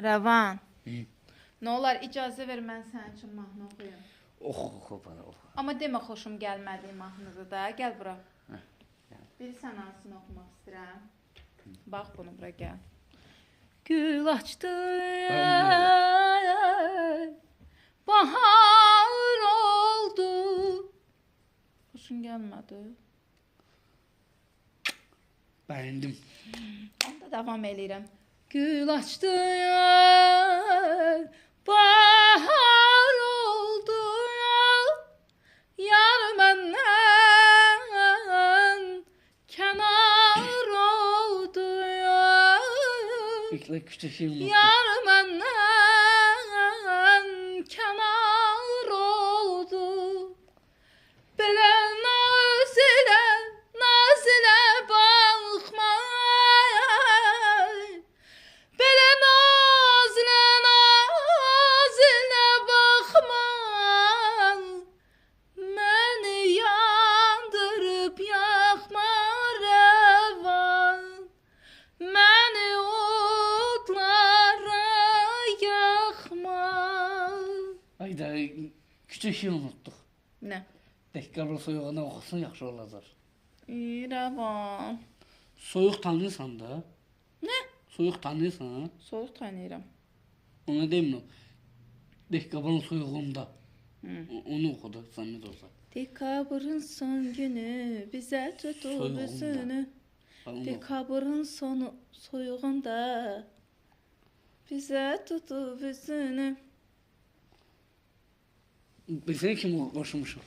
Rəvan, nə olar icazə ver mən sənin üçün mahnı oxuyum. Oxu bana oxu. Amma demə xoşum gəlmədiyi mahnıdır da, gəl bura. Gəl. Bilirsən hansını oxumaq istəyirəm? Bax bunu bura gəl. Gül açdı, bahar oldu. Xoşun gəlmədi? Bəyəndim. Onda davam eləyirəm. Gül açdı, bahar oldu, yar məndən kənar oldu, İlk küçük şey unuttum. yar məndən kənar oldu. Belə naz ilə baxma, belə naz ilə baxma, məni yandırıb yaxma rəvan, məni odlara yaxma. Ayda küçük şey unuttuk. Nə? Dəqiqələr soyuğuna oxusun yaxşı olacaq. Rəvan. Soyuq tanıyırsan da. Nə? Soyuq tanıyırsan. Soyuq tanıyıram. Ona deyim o. Dəqiqələrin soyuğunda. Onu oxudu zəhmət olsa. Dekabrın son günü bizə tutub Soyuğunda. üzünü. Onu oxu. Dekabrın sonu soyuğunda bizə tutub üzünü. Bilsən kim qoşmuşum?